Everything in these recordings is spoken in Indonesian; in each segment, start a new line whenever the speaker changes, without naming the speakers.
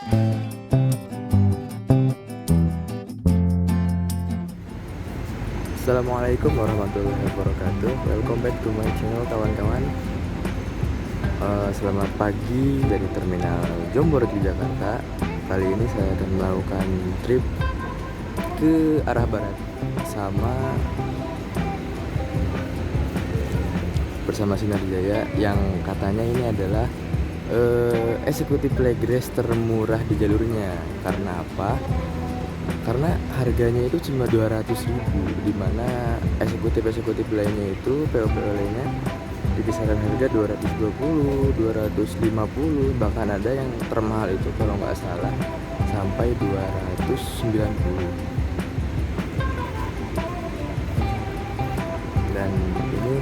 Assalamualaikum warahmatullahi wabarakatuh. Welcome back to my channel kawan-kawan. Selamat pagi dari Terminal Jombor Yogyakarta. Kali ini saya akan melakukan trip ke arah barat bersama Sinar Jaya, yang katanya ini adalah eksekutif legrace termurah di jalurnya. Karena apa? Karena harganya itu cuma 200.000, dimana eksekutif lainnya itu PO-PO lainnya di kisaran harga 220, 250, bahkan ada yang termahal itu kalau nggak salah sampai 290. Dan ini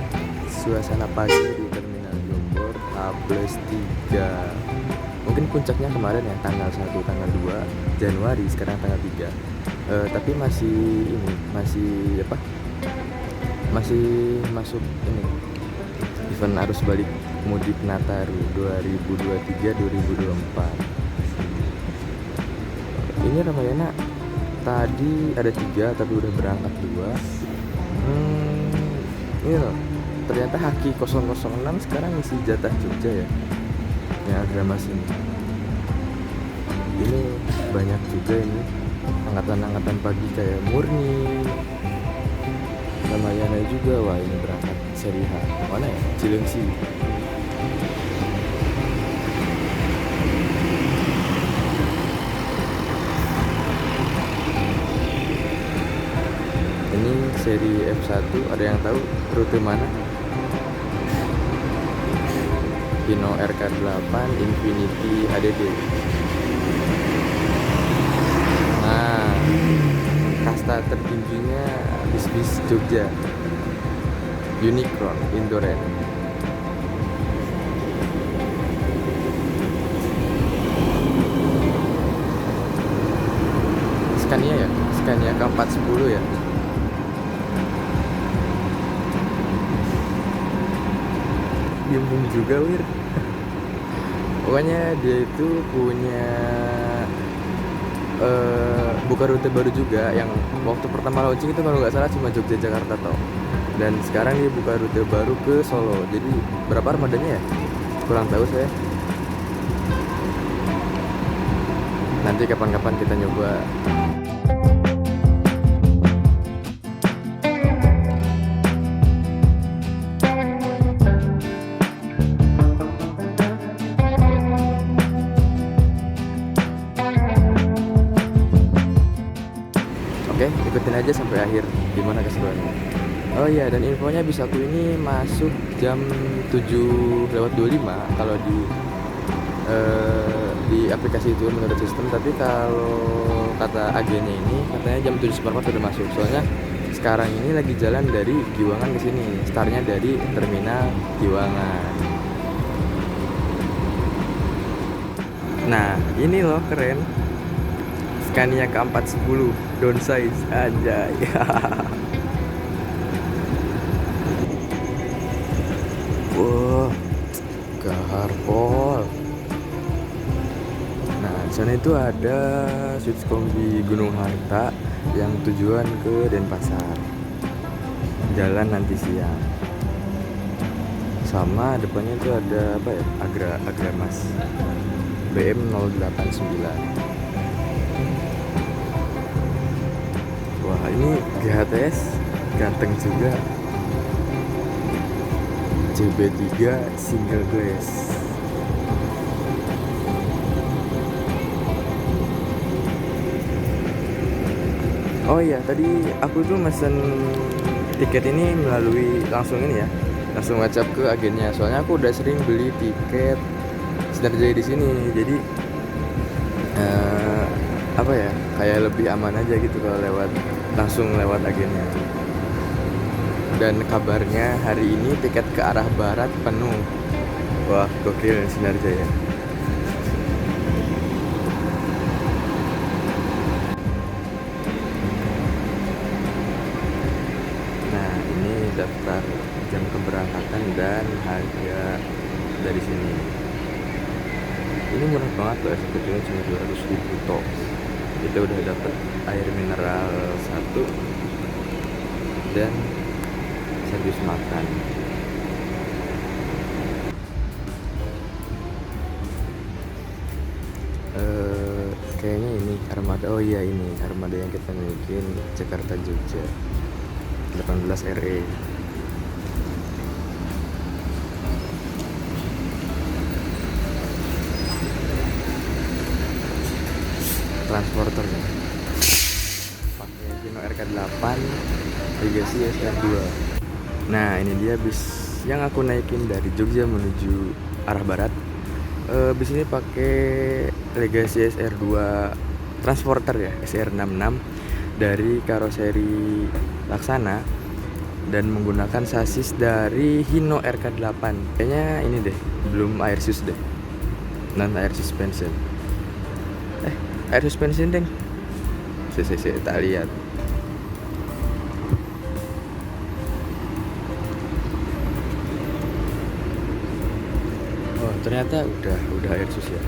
suasana pagi di Terminal Jombor H+3. Mungkin puncaknya kemarin ya, tanggal 1, tanggal 2 Januari, sekarang tanggal 3. Tapi masih masuk ini event arus balik mudik Nataru 2023-2024. Ini Ramayana tadi ada 3 tapi udah berangkat 2. Ini loh, ternyata Haki 006 sekarang isi jatah Jogja ya, yang Agramas ini. Ini banyak juga ini angkatan pagi kayak Murni, Ramayana juga. Wah, ini berangkat seri H. Mana ya? Cilengsi. Ini seri F1, ada yang tahu rute mana? Hino RK8 Infinity HDD. Nah, kasta tertingginya bis-bis Jogja, Unicron Indoren. Scania ya, Scania K410 ya. Bingung juga Wir. Pokoknya dia itu punya buka rute baru juga, yang waktu pertama launching itu kalau nggak salah cuma Jogja Jakarta toh. Dan sekarang dia buka rute baru ke Solo. Jadi berapa armadanya ya? Kurang tahu saya. Nanti kapan-kapan kita nyoba. Oke, ikutin aja sampai akhir gimana keseruannya. Oh iya, dan infonya bis aku ini masuk jam 7:25 kalau di aplikasi itu menurut sistem. Tapi kalau kata agennya ini katanya jam 7:04 udah masuk. Soalnya sekarang ini lagi jalan dari Giwangan ke sini. Startnya dari Terminal Giwangan. Nah, ini loh keren. Scania K410 downsize anjay. Wah, Garpol. Nah, di sana itu ada switch kombi Gunung Harta yang tujuan ke Denpasar. Jalan nanti siang. Sama depannya itu ada apa ya? Agramas BM 089. Wah, ini GHTS ganteng juga. CB3 single glass. Oh iya, tadi aku tuh mesen tiket ini melalui langsung ini ya, langsung WhatsApp ke agennya. Soalnya aku udah sering beli tiket Sinar Jaya di sini. Jadi apa ya, kayak lebih aman aja gitu kalau langsung lewat agennya. Dan kabarnya hari ini tiket ke arah barat penuh. Wah, gokil Sinar Jaya. Nah, ini daftar jam keberangkatan dan harga dari sini. Ini murah banget loh, eksekutifnya cuma 200.000 toh. Kita udah dapet air mineral satu dan servis makan. Kayaknya ini armada. Oh iya, ini armada yang kita naikin Jakarta Jogja 18 RE. Transporternya pakai Hino RK8 Legacy SR2. Nah, ini dia bis yang aku naikin dari Jogja menuju arah barat. Bis ini pakai Legacy SR2 transporter ya, SR66 dari karoseri Laksana dan menggunakan sasis dari Hino RK8. Kayaknya ini deh, belum air sus deh, non air suspension. Air suspension deng. Tak lihat. Oh, ternyata udah air sus ya.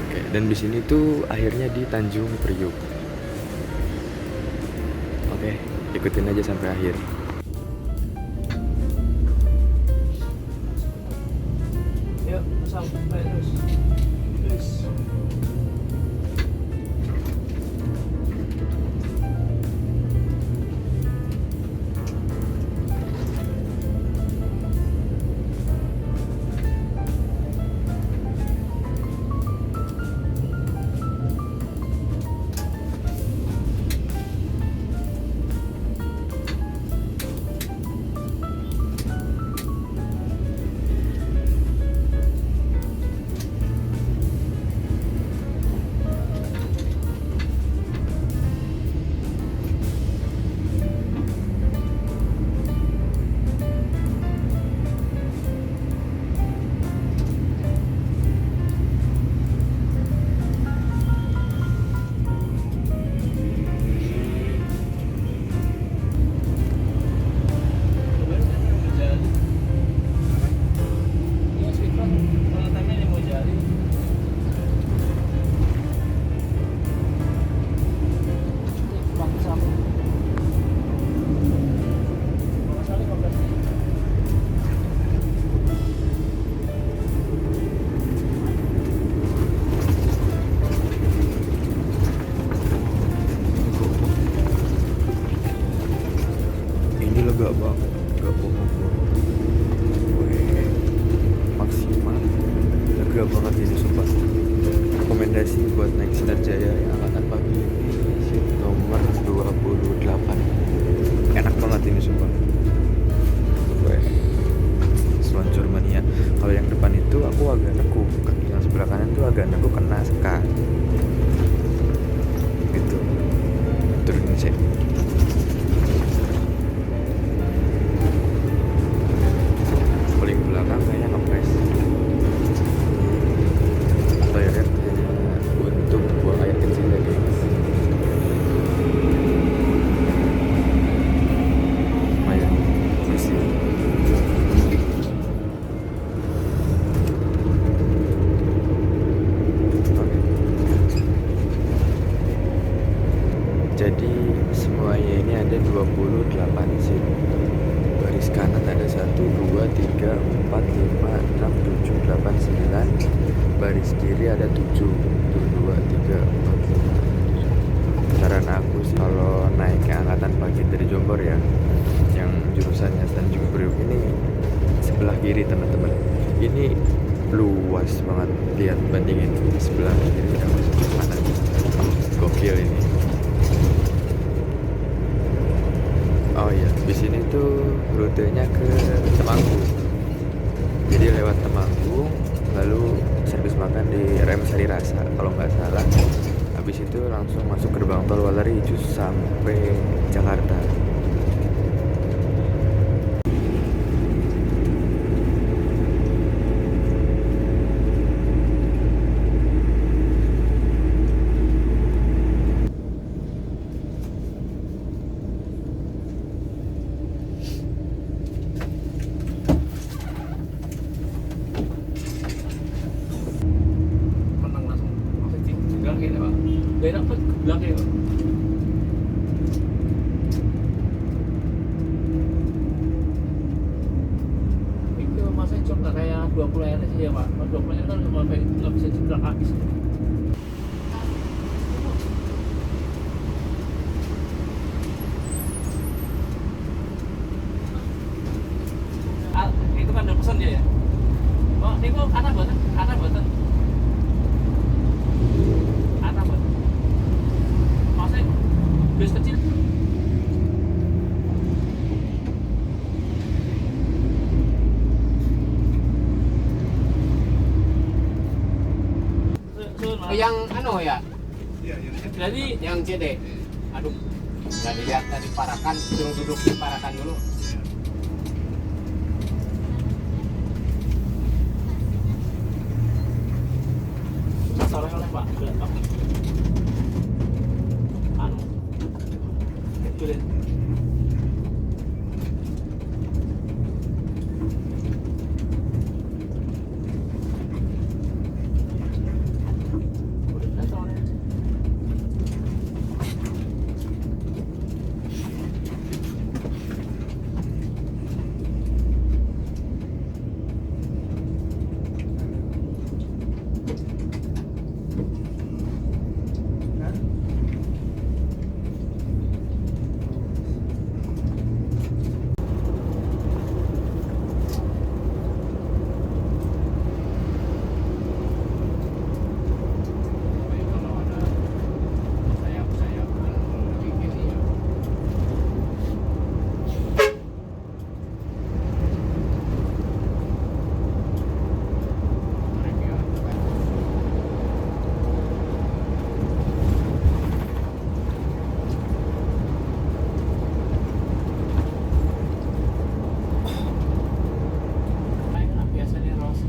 Oke, dan di sini tuh akhirnya di Tanjung Priuk. Oke, ikutin aja sampai akhir.
Yuk, sampai terus.
Lega banget, gak bohong. Wih, maksimal. Lega banget ini sumpah. Rekomendasi buat naik Sinar Jaya yang angkatan pagi ini seat nomor 28. Enak banget ini sumpah. Wih, seluncur mania. Kalau yang depan itu aku agak nekuk, yang sebelah kanan tuh agak nekuk kena sekat. Gitu. Turunin sih. Belakang kayaknya ngepres toilet untuk buang air kecil ya guys. Lumayan bersih. Oke. Jadi semuanya ini ada 28 seat. Baris kanan ada 1, 2, 3, 4, 5, 6, 7, 8, 9. Baris kiri ada 7, 2, 3, 4, 5. Saran aku sih kalau naik ke angkatan pagi dari Jombor ya, yang jurusannya Tanjung Priuk ini sebelah kiri teman-teman. Ini luas banget, lihat bandingin sebelah kiri sama sebelah kanan. Gokil ini. Oh iya, di sini tuh rutenya ke Temanggung. Jadi lewat Temanggung, lalu servis makan di RM Sari Rasa kalau nggak salah. Habis itu langsung masuk gerbang tol Waleriju sampai Jakarta.
ini Pak. Berak pun ke belakang ya Pak. Itu masa cok nggak kayak 20 RS ya Pak. Kalau 20 RS kan nggak bisa jebrak habis. Itu kan udah pesan dia ya. Oh, ini kok anak buatan, anak buatan. Anak buatan. Maksudnya bus kecil.
Oh, yang anu ya,
Jadi
yang CD. Aduh, nggak dilihat tadi Parakan, suruh duduk di Parakan dulu.
sore oleh Pak, anu, kecil.
Kalau ada sayap-sayap lebih gini ya. Mereka
Biasanya Ros.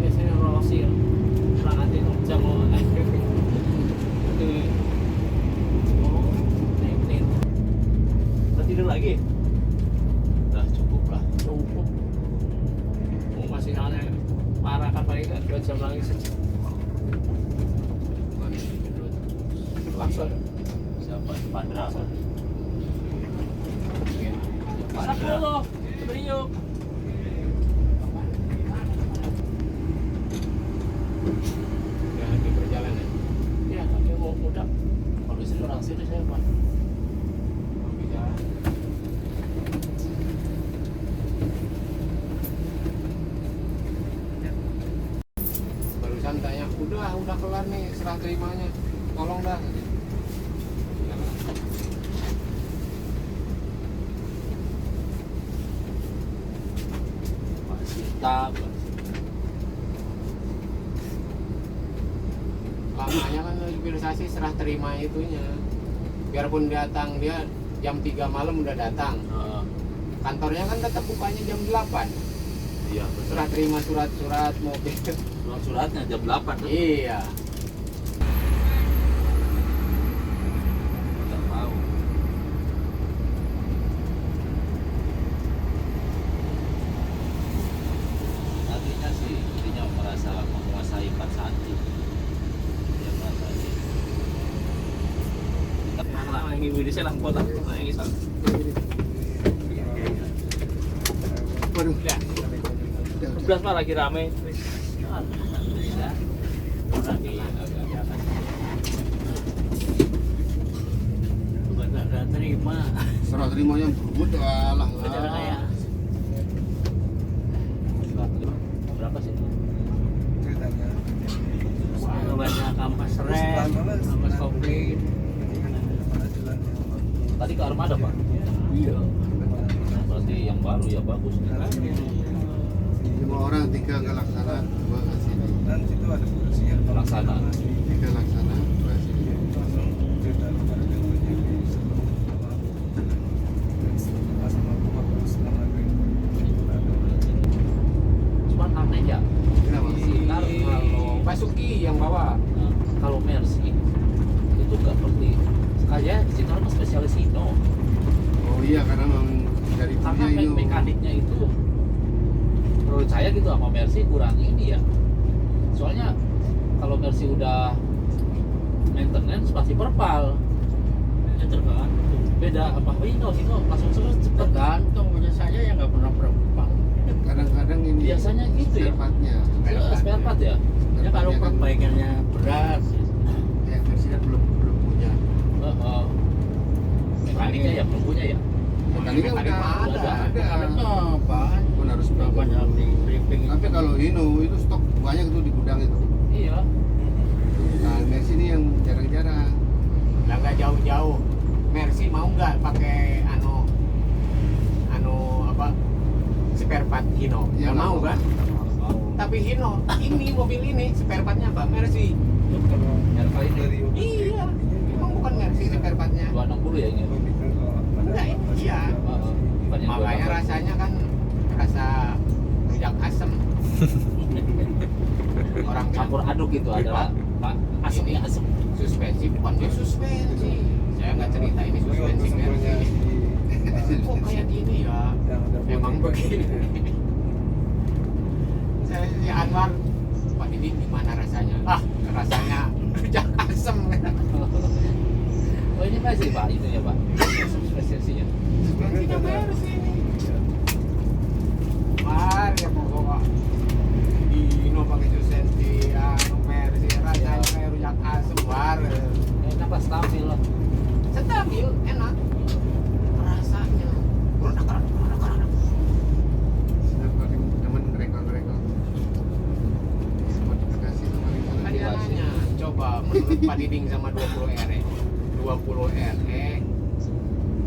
Biasanya Rosil. Sangat itu jam mau. Itu. Oh, ini. Udah tidur lagi?
udah cukup lah.
Cukup. Oh, masih aneh. Parah kan paling kan 2 jam lagi sejam. Langsung.
Siapa? Pandra.
Sapu lo, beliau.
Udah di perjalanan.
Ya, kami mau mudah.
Kalau di sini orang sini saya Pak. Bisa. Barusan tanya, udah kelar nih serah terimanya. Tolong dah.
Masih tak.
Lamanya kan mobilisasi serah terima itunya. Biarpun datang dia jam 3 malam udah datang. Kantornya kan tetap bukanya jam 8.
Iya,
Serah terima surat-surat mobil.
suratnya jam 8 kan?
Iya.
Nggak tahu. Tadinya sih intinya merasa menguasai 4 santi. Dia merasa
Anak yang ibu di saya langkot lah, yang isal.
Waduh.
Ya, 11 mah lagi rame.
Alhamdulillah. Lagi agak atas.
Bukan nggak terima.
Serah terimanya udah lah.
Bicara kayak berapa sih? Banyak kampas rem, kampas komplit.
Tadi ke Armada, Pak.
Iya.
Berarti yang baru ya bagus.
5 orang, 3 nggak laksana, 2 ke sini.
Dan situ ada kursinya.
Laksana.
3 laksana, 2 sini.
Langsung cerita kepada gangguannya sebelum sama gua terus selama
Cuman aneh ya.
Kenapa?
Sinar kalau
Basuki yang bawa.
kalau Mercy
Itu nggak seperti
kayak di situ kan spesialis Hino.
Oh iya, karena memang dari
Karena
punya itu.
mekaniknya itu
itu sama Mercy kurang ini ya. Soalnya kalau Mercy udah maintenance pasti perpal. Ya tergantung. Beda apa Hino langsung cepet.
Tergantung punya saya yang nggak pernah berubah.
Kadang-kadang ini
Biasanya gitu ya?
spare part-nya.
Spare part ya.
Ya kalau
Spare part-nya kan,
perbaikannya berat,
ya versi kan belum punya.
Mekaniknya ya belum punya ya.
Mekaniknya udah
ada.
ada bahan
Pun harus
banyak di briefing.
Tapi kalau Hino itu stok banyak tuh di gudang itu.
Iya.
Nah, Mercy ini yang jarang-jarang.
Lah nggak jauh-jauh. Mercy mau nggak pakai anu apa spare part Hino?
Ya,
Nggak mau kan?
Mau.
Tapi Hino ini mobil ini spare partnya apa? Mercy.
RK ini
Dari
Iya. Emang bukan Mercy spare partnya?
260 ya ini.
Enggak, iya.
Bukan yang
Makanya
260.
rasanya kan rasa rujak asem. Orang
Campur aduk itu adalah Pak asemnya asem.
suspensi bukan dia suspensi. Saya nggak cerita ini suspensi Mercy. Kok kayak gini ya? Emang begini. Saya si Anwar, Pak Didi gimana rasanya? Rasanya rujak asem.
Oh ini masih Pak itu ya Pak. Spesiasinya.
Suspensinya Mercy ini. Mar ya pokoknya Dino pakai suspensi Mercy rasanya kayak rujak asem war.
Enak pas stabil lah.
Stabil, enak rasanya.
Teman ngerekor-ngerekor. Modifikasi kemarin.
Tadi nanya, coba menurut Pak Diding sama 20 RE 20 RE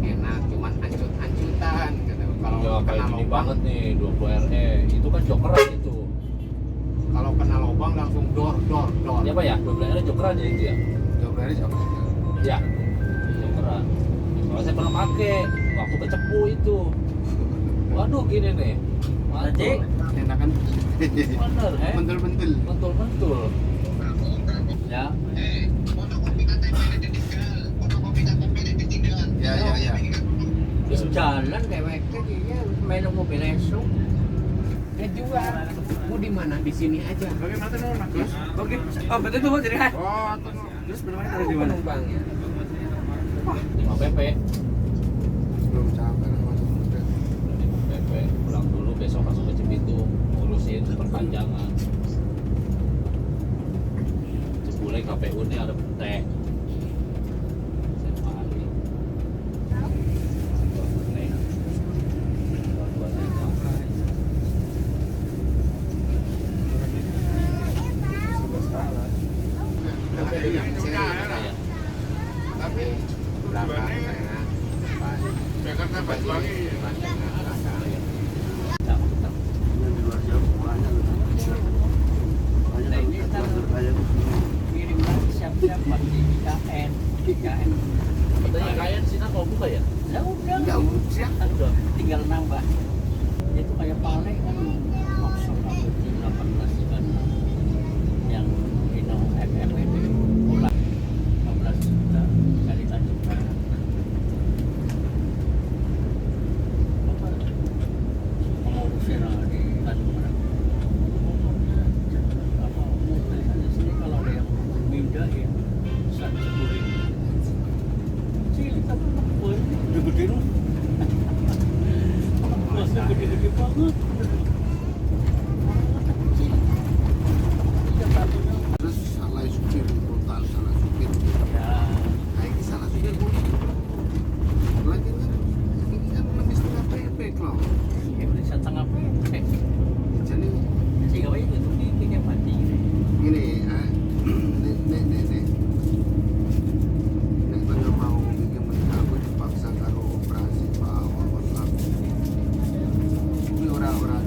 enak, cuman ancut-ancutan gitu. Kalau
Ya
kena
kayak gini
lubang,
banget nih 20 RE. Itu kan jokeran itu.
kalau kena lubang langsung dor.
Ya Pak ya, 20 RE jokeran ya itu ya.
Jawabannya siapa?
Ya. Jokeran. Kalau saya pernah pakai waktu ke Cepu itu. Waduh gini nih. Mantul.
Enak kan?
Bener,
Bentul-bentul.
Mentul. Ya.
Ya.
Terus jalan deweknya dia main mobil esok.
jual. Mau di mana? Di sini aja.
Bagaimana tuh Mas? Oke. Oh, betul tuh jadi.
Oh,
Terus benar taruh di mana?
penumpangnya.
5 PP.
Belum sampai lah masuk udah.
5 PP. Pulang dulu besok langsung ke Cibitung ngurusin perpanjangan. Jebule KPU ini ada petek. Saya mari.
Tapi belakang saya
Jakarta Banyuwangi.
Nah ini kan kirim lagi siap-siap pasti IKN.
Katanya kalian sini mau buka ya?
Ya udah.
Ya siap.
Udah.
Tinggal nambah. Itu kayak Pale kan maksud aku di 18 kan yang Hino FM itu pulang 15 juta kali Tanjung Perak. Apa? Pengurusin di Tanjung Perak. Apa mobil di sini kalau ada yang mindahin 110.000. Cilik tapi gede-gede loh. Masih gede-gede banget.
Terus salah supir total, salah supir.
Ya,
Kayak salah supir bos. Lagi kan ini kan lebih setengah PP kalau.
ya udah setengah pendek.
Jadi
Si gawe itu bikinnya mati.
gini, nek tengah mau bikin meninggal gue dipaksa karo operasi Pak awal. Ini orang-orang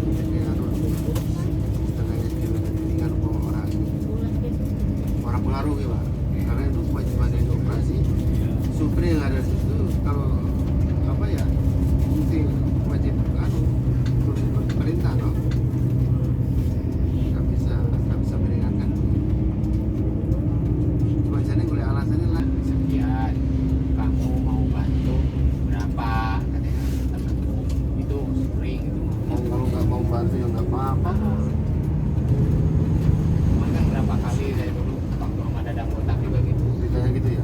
bantu ya nggak apa-apa.
Cuman kan berapa kali dari dulu waktu sama Dadang Botak juga gitu.
Ceritanya gitu ya.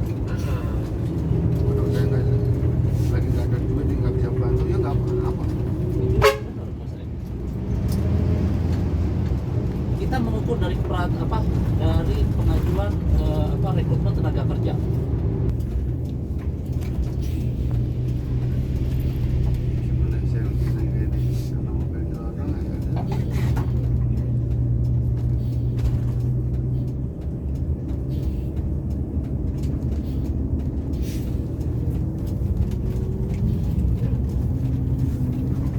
Kalau saya nggak lagi nggak ada duit nggak bisa bantu ya nggak apa-apa.
Benar, Mas Rek. Kita mengukur dari dari pengajuan rekrutmen tenaga kerja.
Sebenarnya saya lagi di sana mobil dorong ada.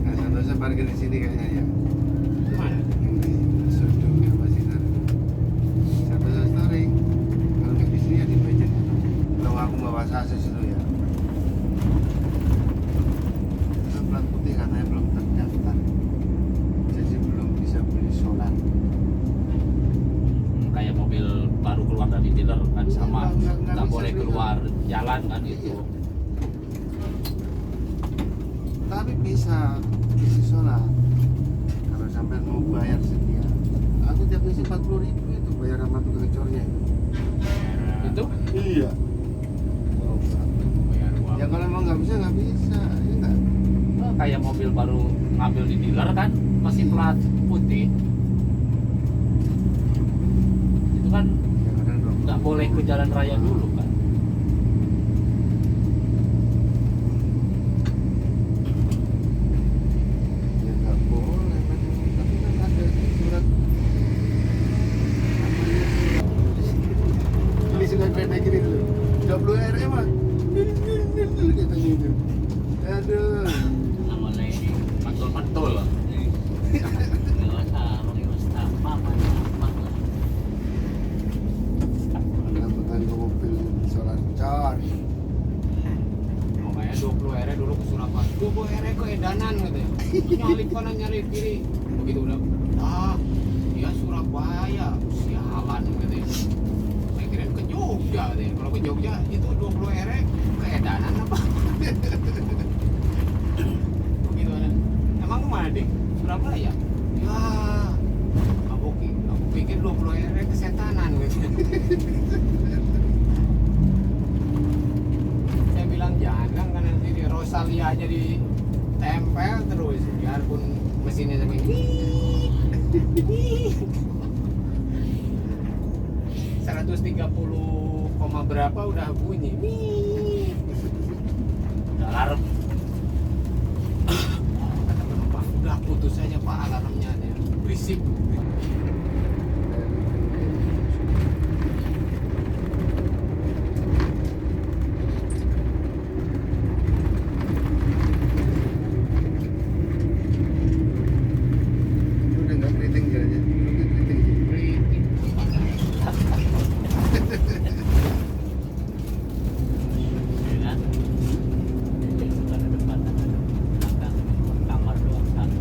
Nah, Santosa parkir di sini kayaknya ya.
Mana?
Ini sudut ya masih ada. Santosa story. Kalau nggak di sini ya di meja. Kalau aku bawa sasis dulu ya. Itu plat putih katanya belum terdaftar. Jadi belum bisa beli solar.
Kayak mobil baru keluar dari dealer kan sama,
Nggak
nggak
bisa
boleh
beli.
keluar jalan kan itu.
Iya. Tapi bisa isi solar kalau sampai mau bayar sekian. Aku tiap isi 40.000 itu bayar sama tukang cornya itu.
Itu
Iya.
Bayar uang.
Ya kalau emang nggak bisa ya nggak.
kayak mobil baru ngambil di dealer kan masih plat putih. Itu kan
Ya kadang dong.
nggak boleh ke jalan raya dulu kan.
Ya nggak boleh memang. Tapi kan ada surat. Ini sudah kayak gini dulu. WRE mah. Katanya itu. Aduh.
Namanya ini
Mantul-mantul.
nggak usah Roni Mustafa mana apa.
Angkutan mobil solar charge.
Makanya 20 ere dulu ke Surabaya. 20 ere ke Edanan katanya. Nyalip kanan nyalip kiri. Begitu udah. Ya Surabaya. Sialan katanya. Saya kira ke Jogja katanya. Kalau ke Jogja itu 20 ere ke Edanan apa? Begitu ada. Emang kemana dik? Surabaya? Ya. Aku pikir 20 ere kesetanan gitu. Saya bilang jangan kan nanti di Rosalia aja ditempel terus biarpun mesinnya sampai 130 koma berapa udah bunyi.
Udah alarm.
Kata penumpang udah putus aja pak alarmnya dia berisik.
Udah nggak keriting jalannya. Udah nggak keriting.
Berisik.
Ya kan? Jadi bukan ada depan ada belakang kamar doang satu.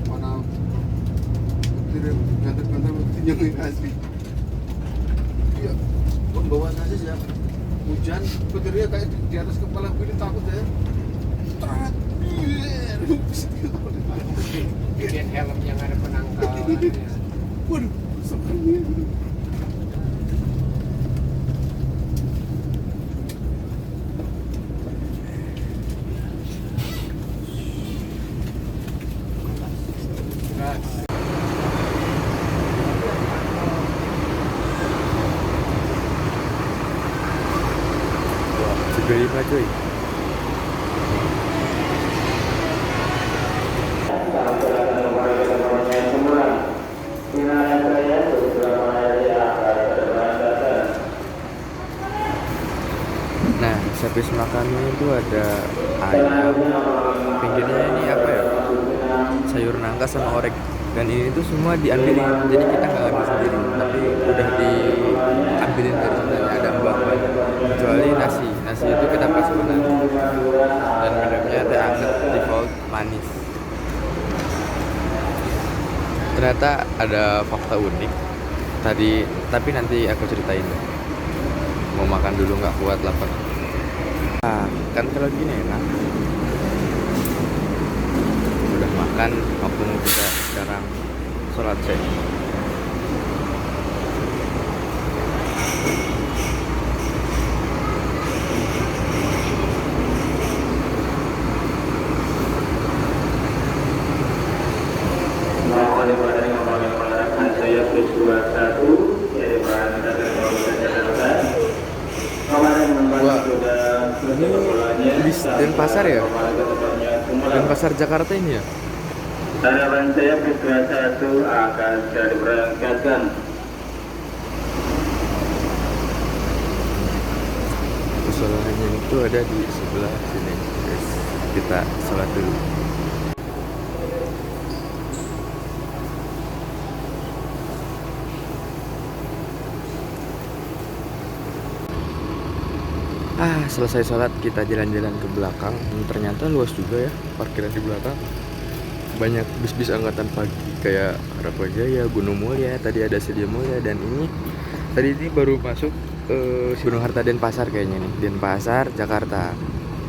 Mana gantar-gantar tunjukin asli. Iya, bawa sasis ya. Hujan, petirnya kayak di atas kepala gue, ini takut ya. Trat.
Bikin helm yang ada penangkalnya.
Waduh, sebenarnya.
Gas.
Juga 5 cuy. Nah, servis makannya itu ada ayam, pinggirnya ini apa ya? Sayur nangka sama orek. Dan ini tuh semua diambilin, jadi kita nggak ambil sendiri, tapi udah diambilin dari sebenarnya ada mbak-mbaknya. Kecuali nasi itu kita prasmanan. Dan minumnya teh anget default manis. Ternyata ada fakta unik tadi, tapi nanti aku ceritain. Mau makan dulu, nggak kuat lapar. Nah, kan kalau gini enak. Udah makan, waktunya kita sekarang sholat sih.
Saya plus 21 yaitu berangkat dari Kabupaten Jakarta. Kemarin membantu sudah sekolahnya
Bis Denpasar ya? Denpasar Jakarta ini ya?
Harapan saya plus 21 akan segera diberangkatkan.
Musolanya itu ada di sebelah sini, guys. Kita sholat dulu. Selesai sholat kita jalan-jalan ke belakang. Ternyata luas juga ya parkiran di belakang. Banyak bis-bis angkatan pagi kayak Harapan Jaya, Gunung Mulia, tadi ada Sedia Mulia, dan tadi ini baru masuk Gunung Harta Denpasar kayaknya nih, Denpasar Jakarta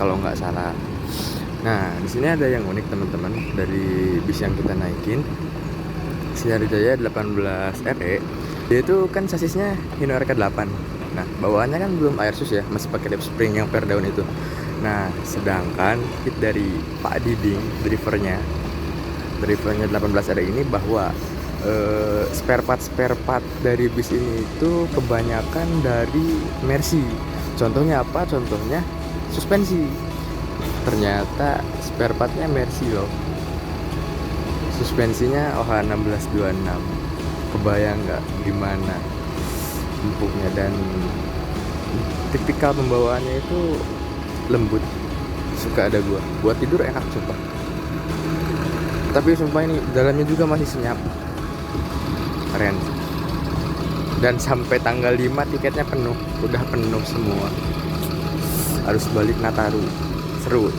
kalau nggak salah. Nah di sini ada yang unik teman-teman dari bis yang kita naikin, Sriwijaya 18 RE. Dia itu kan sasisnya Hino RK8. Nah, bawaannya kan belum Airsus ya, masih pakai lap spring yang per daun itu. Nah, sedangkan kit dari Pak Diding, drivernya 18 ada ini bahwa spare part dari bis ini itu kebanyakan dari Mercy. Contohnya apa? Contohnya suspensi. Ternyata spare partnya Mercy loh. Suspensinya OH 1626. Kebayang nggak gimana empuknya, dan tipikal pembawaannya itu lembut, suka ada gua buat tidur enak sumpah. Tapi sumpah ini dalamnya juga masih senyap, keren. Dan sampai tanggal 5 tiketnya penuh, udah penuh semua, harus balik Nataru, seru.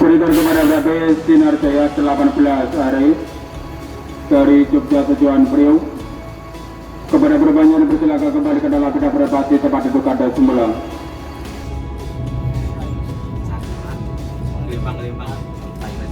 Berikan kepada Bapak Sinar Jaya 18 hari dari Jogja tujuan Priok. Kepada berbanyak bersilakan kembali ke dalam kita berbati tempat duduk ada semula.
Limpang-limpang Thailand.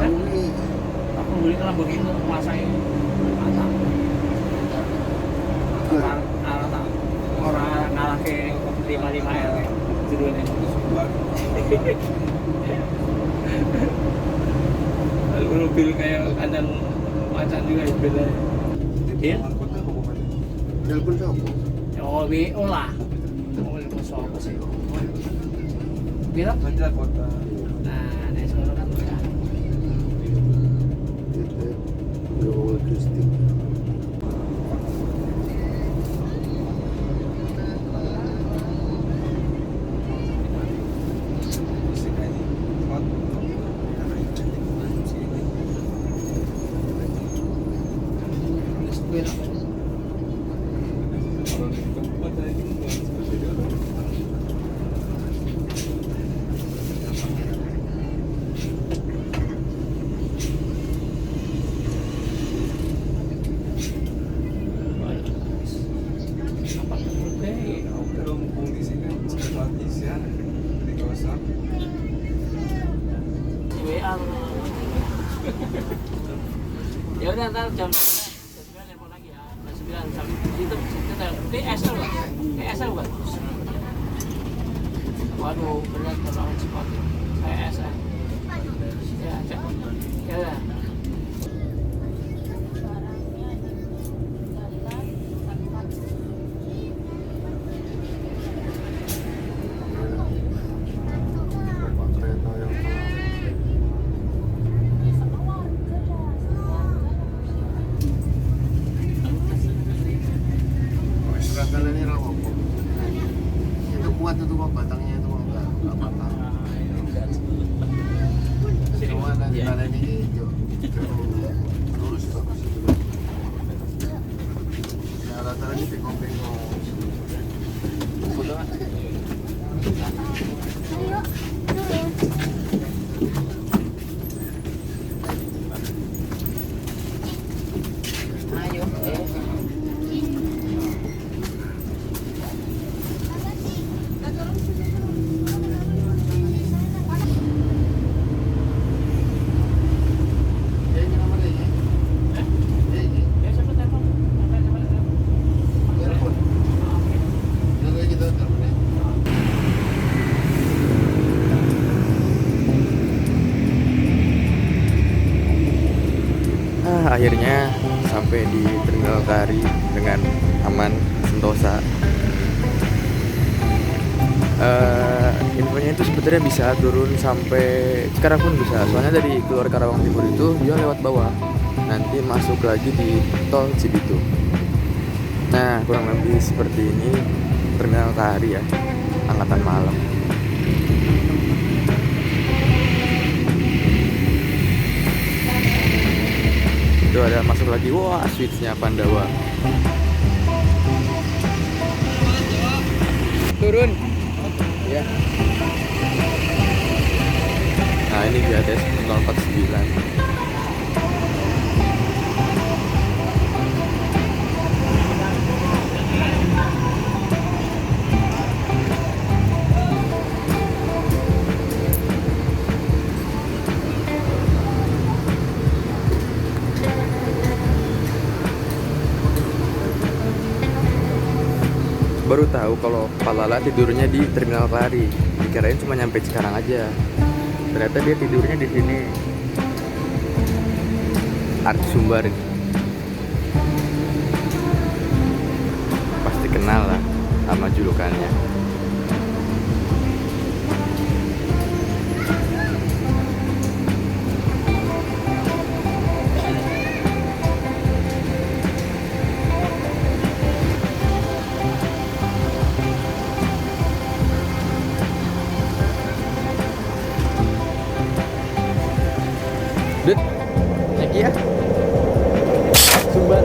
Aku beli kan begitu kuasai mantap. Orang ngalah ke 55 R judulnya. Mobil kayak kandang macan juga beda. Iya.
Telepon siapa?
Oh, WO lah. Mobil kosong sih. Bila?
Banjar kota.
Nah, dari sekolah kan udah.
Gawal Kristi.
WA ya udah ntar jam 9 telepon lagi ya jam 9 sampai itu kita PSL bukan? PSL bukan? Waduh berat kalau cepat PSL ya cek ya udah.
Kereta yang Kereta ini rawa kok. Itu kuat itu kok batangnya itu kok enggak patah. Semua nanti kalian ini hijau. Lurus bagus itu. Ya rata-rata ini bengong-bengong. Ya ini nomor ini. Ya ini.
Ya siapa telepon?
Telepon. Ya kayak gitu teleponnya.
Akhirnya sampai di Terminal Kari dengan aman, sentosa. Infonya itu sebenarnya bisa turun sampai Cikarang pun bisa. Soalnya dari keluar Karawang Timur itu dia lewat bawah, nanti masuk lagi di tol Cibitung. Nah, kurang lebih seperti ini Terminal Kari ya, angkatan malam. Itu ada masuk lagi, wah switchnya Pandawa. Turun ya. Nah ini GATS 049. Baru tahu kalau Palala tidurnya di Terminal Kari. Dikirain cuma nyampe Cikarang aja. Ternyata dia tidurnya di sini. Arti Sumbar ini. Pasti kenal lah sama julukannya. Dut, lagi ya. Sumbar.